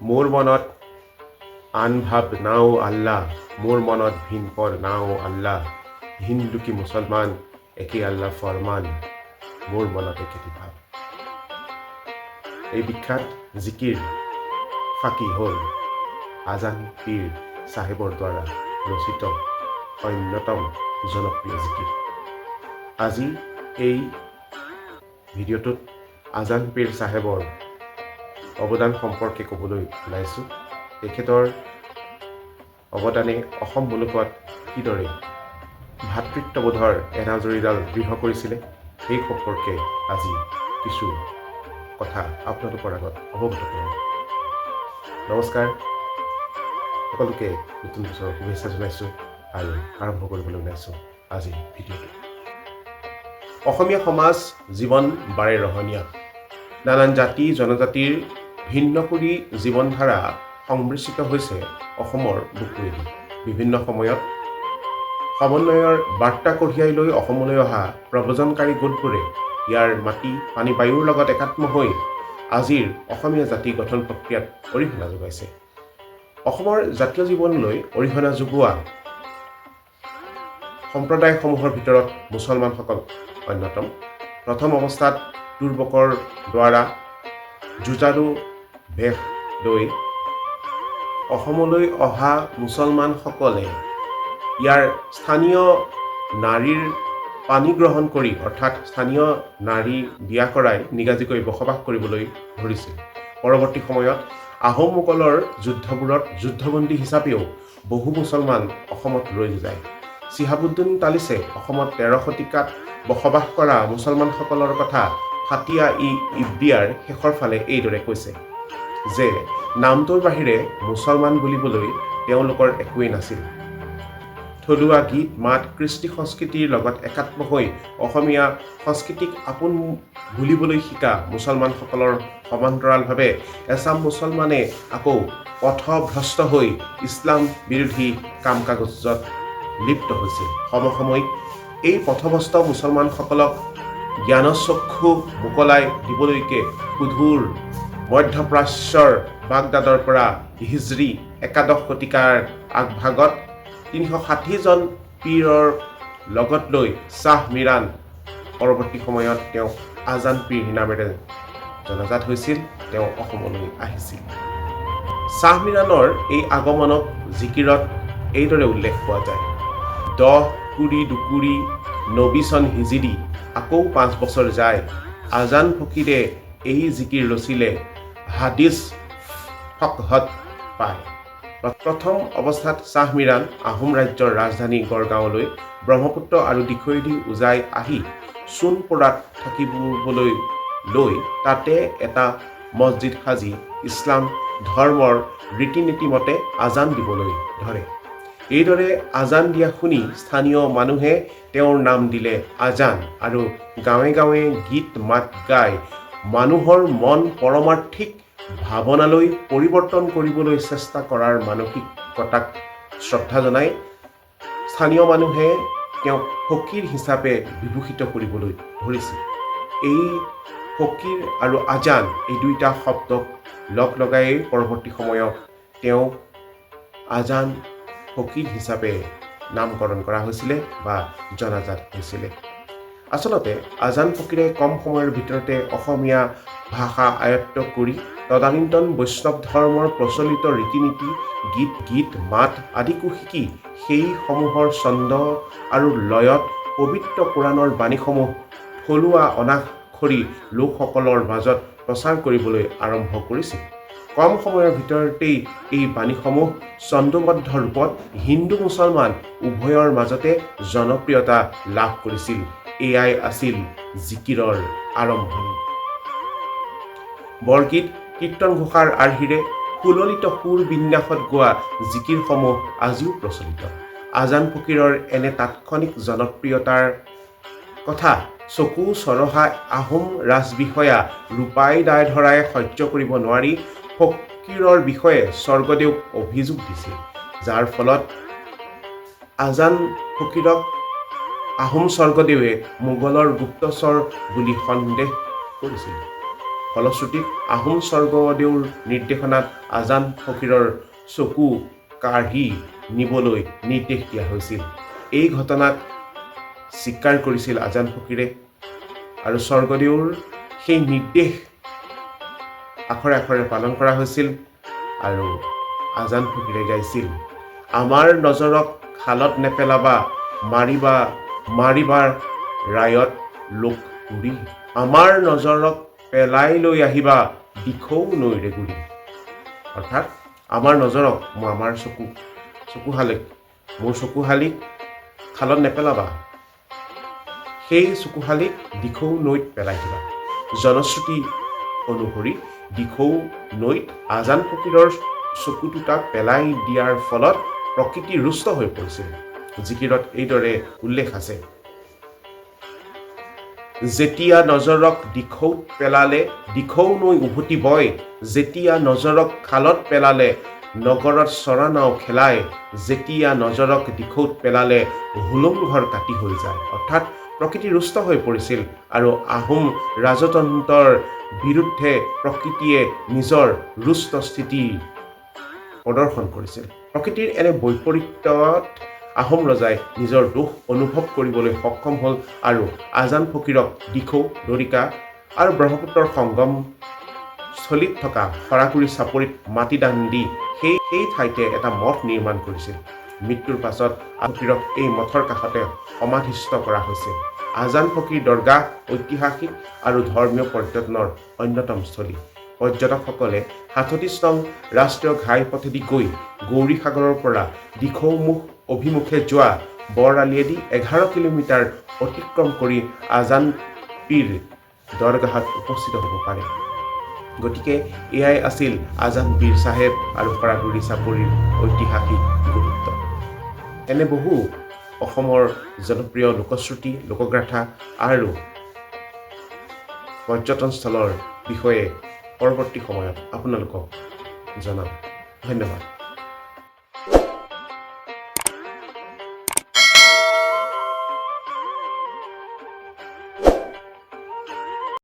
মোৰ মনত আন ভাৱ নাও আল্লাহ, মোৰ মনত ভিন পৰ নাও আল্লাহ, হিন্দু কি মুছলমান একে আল্লাহ ফৰমান, মোৰ মনত একেটি ভাৱ। এই বিখ্যাত জিকিৰ ফাঁকি হ'ল আজান পীৰ চাহেবৰ দ্বাৰা ৰচিত অন্যতম জনপ্ৰিয় জিকিৰ। আজি এই ভিডিঅ'টোত আজান পীৰ চাহেবৰ অৱদান সম্পৰ্কে ক'বলৈ ওলাইছোঁ। তেখেতৰ অৱদানে অসম মুলুকত কিদৰে ভাতৃত্ববোধৰ এনাজৰীডাল দৃঢ় কৰিছিলে সেই সম্পৰ্কে আজি কিছু কথা আপোনালোকৰ আগত অৱগত কৰোঁ। নমস্কাৰ, সকলোকে নতুন বছৰৰ শুভেচ্ছা জনাইছোঁ আৰু আৰম্ভ কৰিবলৈ ওলাইছোঁ আজিৰ ভিডিঅ'টো। অসমীয়া সমাজ জীৱন বাৰে ৰহণীয়া। নানান জাতি জনজাতিৰ ভিন্ন কৰি জীৱনধাৰা সংমিশ্ৰিত হৈছে অসমৰ বুকুৱেদি। বিভিন্ন সময়ত সমন্বয়ৰ বাৰ্তা কঢ়িয়াই লৈ অসমলৈ অহা প্ৰব্ৰজনকাৰী গোটবোৰে ইয়াৰ মাটি পানী বায়ুৰ লগত একাত্ম হৈ আজিৰ অসমীয়া জাতি গঠন প্ৰক্ৰিয়াত অৰিহণা যোগাইছে। অসমৰ জাতীয় জীৱনলৈ অৰিহণা যোগোৱা সম্প্ৰদায়সমূহৰ ভিতৰত মুছলমানসকল অন্যতম। প্ৰথম অৱস্থাত তুৰ্বকৰ দ্বাৰা যুঁজাৰু বেশ লৈ অসমলৈ অহা মুছলমানসকলে ইয়াৰ স্থানীয় নাৰীৰ পানী গ্ৰহণ কৰি অৰ্থাৎ স্থানীয় নাৰী বিয়া কৰাই নিগাজিকৈ বসবাস কৰিবলৈ ধৰিছিল। পৰৱৰ্তী সময়ত আহোম মোগলৰ যুদ্ধবোৰত যুদ্ধবন্দী হিচাপেও বহু মুছলমান অসমত ৰৈ যায়। চিহাবুদ্দিন তালিছে অসমত ১৩ শতিকাত বসবাস কৰা মুছলমানসকলৰ কথা ফাতিয়া ইব্ৰিয়াৰ শেষৰ ফালে এইদৰে কৈছে যে নামটোৰ বাহিৰে মুছলমান বুলিবলৈ তেওঁলোকৰ একোৱেই নাছিল। থলুৱা গীত মাত কৃষ্টি সংস্কৃতিৰ লগত একাত্ম হৈ অসমীয়া সংস্কৃতিক আপোন বুলিবলৈ শিকা মুছলমানসকলৰ সমান্তৰালভাৱে এচাম মুছলমানে আকৌ পথভ্ৰষ্ট হৈ ইছলাম বিৰোধী কাম কাজত লিপ্ত হৈছিল। সমসাময়িক এই পথভ্ৰষ্ট মুছলমানসকলক জ্ঞানচক্ষু মোকলাই দিবলৈকে সুদূৰ মধ্যপ্ৰাচ্যৰ বাগদাদৰ পৰা হিজৰী ১১ শতিকাৰ আগভাগত ৩৬০ জন পীৰৰ লগত লৈ শ্বাহ মিৰাণ পৰৱৰ্তী সময়ত তেওঁক আজান পীৰ নামেৰে জনাজাত হৈছিল। তেওঁ অসমলৈ আহিছিল। শ্বাহ মিৰাণৰ এই আগমনক জিকিৰত এইদৰে উল্লেখ পোৱা যায়: ১০ কুৰি দুকুৰি নবী চন হিজিৰি, আকৌ ৫ বছৰ যায়, আজান ফকীৰে এই জিকিৰ ৰচিলে, হাদিছ ফকহত পায়। প্ৰথম অৱস্থাত শ্বাহ মিৰাণ আহোম ৰাজ্যৰ ৰাজধানী গড়গাঁৱলৈ ব্ৰহ্মপুত্ৰ আৰু দিখৌৱেদি উজাই আহি সোণপোৰাত থাকিবলৈ লৈ তাতে এটা মছজিদ সাজি ইছলাম ধৰ্মৰ ৰীতি নীতি মতে আজান দিবলৈ ধৰে। এইদৰে আজান দিয়া শুনি স্থানীয় মানুহে তেওঁৰ নাম দিলে আজান আৰু গাঁৱে গাঁৱে গীত মাত গাই মানুহৰ মন পৰমাৰ্থিক ভাৱনালৈ পৰিৱৰ্তন কৰিবলৈ চেষ্টা কৰাৰ মানসিকতাক শ্ৰদ্ধা জনাই স্থানীয় মানুহে তেওঁক ফকীৰ হিচাপে বিভূষিত কৰিবলৈ ধৰিছিল। এই ফকীৰ আৰু আজান এই দুইটা শব্দক লগ লগাই পৰৱৰ্তী সময়ত তেওঁক আজান ফকীৰ হিচাপে নামকৰণ কৰা হৈছিলে বা জনাজাত হৈছিলে। আচলতে আজান ফকীৰে কম সময়ৰ ভিতৰতে অসমীয়া ভাষা আয়ত্ত কৰি তদানীন্তন বৈষ্ণৱ ধৰ্মৰ প্ৰচলিত ৰীতি নীতি গীত মাত আদিকো শিকি সেইসমূহৰ ছন্দ আৰু লয়ত পবিত্ৰ কোৰাণৰ বাণীসমূহ থলুৱা অনাক্ষৰী লোকসকলৰ মাজত প্ৰচাৰ কৰিবলৈ আৰম্ভ কৰিছিল। কম সময়ৰ ভিতৰতেই এই বাণীসমূহ ছন্দবদ্ধ ৰূপত হিন্দু মুছলমান উভয়ৰ মাজতে জনপ্ৰিয়তা লাভ কৰিছিল। এয়াই আছিল জিকিৰৰ আৰম্ভণি। বৰগীত কীৰ্তন ঘোষাৰ আৰ্হিৰে সুললিত সুৰ বিন্যাসত গোৱা জিকিৰসমূহ আজিও প্ৰচলিত। আজান ফকীৰৰ এনে তাৎক্ষণিক জনপ্ৰিয়তাৰ কথা চকু চৰহা আহোম ৰাজবিষয়া ৰূপাই দায়ধৰাই সহ্য কৰিব নোৱাৰি ফকীৰৰ বিষয়ে স্বৰ্গদেউক অভিযোগ দিছিল, যাৰ ফলত আজান ফকীৰক আহোম স্বৰ্গদেৱে মোগলৰ গুপ্তচৰ বুলি সন্দেহ কৰিছিল। ফলশ্ৰুতিত আহোম স্বৰ্গদেউৰ নিৰ্দেশনাত আজান ফকীৰৰ চকু কাঢ়ি নিবলৈ নিৰ্দেশ দিয়া হৈছিল। এই ঘটনাক স্বীকাৰ কৰিছিল আজান ফকীৰে আৰু স্বৰ্গদেউৰ সেই নিৰ্দেশ আখৰে আখৰে পালন কৰা হৈছিল আৰু আজান ফকীৰে গাইছিল, আমাৰ নজৰক খালত নেপেলাবা, মাৰিবা মাৰিবাৰ ৰায়ত লোক উৰি, আমাৰ নজৰক পেলাই লৈ আহিবা, দিখৌ নৈৰে গুৰি। অৰ্থাৎ আমাৰ নজৰক, আমাৰ মোৰ চকুহালিক খালত নেপেলাবা, সেই চকুহালিক দিখৌ নৈত পেলাই দিবা। জনশ্ৰুতি অনুসৰি দিখৌ নৈত আজান ফকীৰৰ চকু দুটা পেলাই দিয়াৰ ফলত প্ৰকৃতি ৰুষ্ট হৈ পৰিছিল। জিকিৰত এইদৰে উল্লেখ আছে, যেতিয়া নজৰক দিখৌত পেলালে দিখৌ নৈ উভতি বয়, যেতিয়া নজৰক খালত পেলালে নগৰত চৰা নাও খেলায়, যেতিয়া নজৰক দিখৌত পেলালে হুলুং ঘৰ কাটি হৈ যায়। অৰ্থাৎ প্ৰকৃতি ৰুষ্ট হৈ পৰিছিল আৰু আহোম ৰাজতন্ত্ৰৰ বিৰুদ্ধে প্ৰকৃতিয়ে নিজৰ ৰুষ্ট স্থিতি প্ৰদৰ্শন কৰিছিল। প্ৰকৃতিৰ এনে বৈপৰীত্যত আহোম ৰজাই নিজৰ দোষ অনুভৱ কৰিবলৈ সক্ষম হ'ল আৰু আজান ফকীৰক দিখৌ, দৰিকা আৰু ব্ৰহ্মপুত্ৰৰ সংগম স্থলীত থকা শৰাগুৰি চাপৰিত মাটিদান দি সেই ঠাইতে এটা মঠ নিৰ্মাণ কৰিছিল। মৃত্যুৰ পাছত ফকীৰক এই মঠৰ কাষতে সমাধিস্থ কৰা হৈছে। আজান ফকীৰ দৰগাহ ঐতিহাসিক আৰু ধৰ্মীয় পৰ্যটনৰ অন্যতম স্থলী। পৰ্যটকসকলে ৩৭ নং ৰাষ্ট্ৰীয় ঘাইপথেদি গৈ গৌৰীসাগৰৰ পৰা দিখৌমুখ অভিমুখে যোৱা বৰ আলিয়েদি ১১ কিলোমিটাৰ অতিক্ৰম কৰি আজান পীৰ দৰগাহত উপস্থিত হ'ব পাৰে। গতিকে এয়াই আছিল আজান পীৰ চাহেব আৰু শৰাগুৰি চাপৰিৰ ঐতিহাসিক গুৰুত্ব। এনে বহু অসমৰ জনপ্ৰিয় লোকশ্ৰুতি, লোকগাথা আৰু পৰ্যটনস্থলৰ বিষয়ে পৰৱৰ্তী সময়ত আপোনালোকক জনাম। ধন্যবাদ।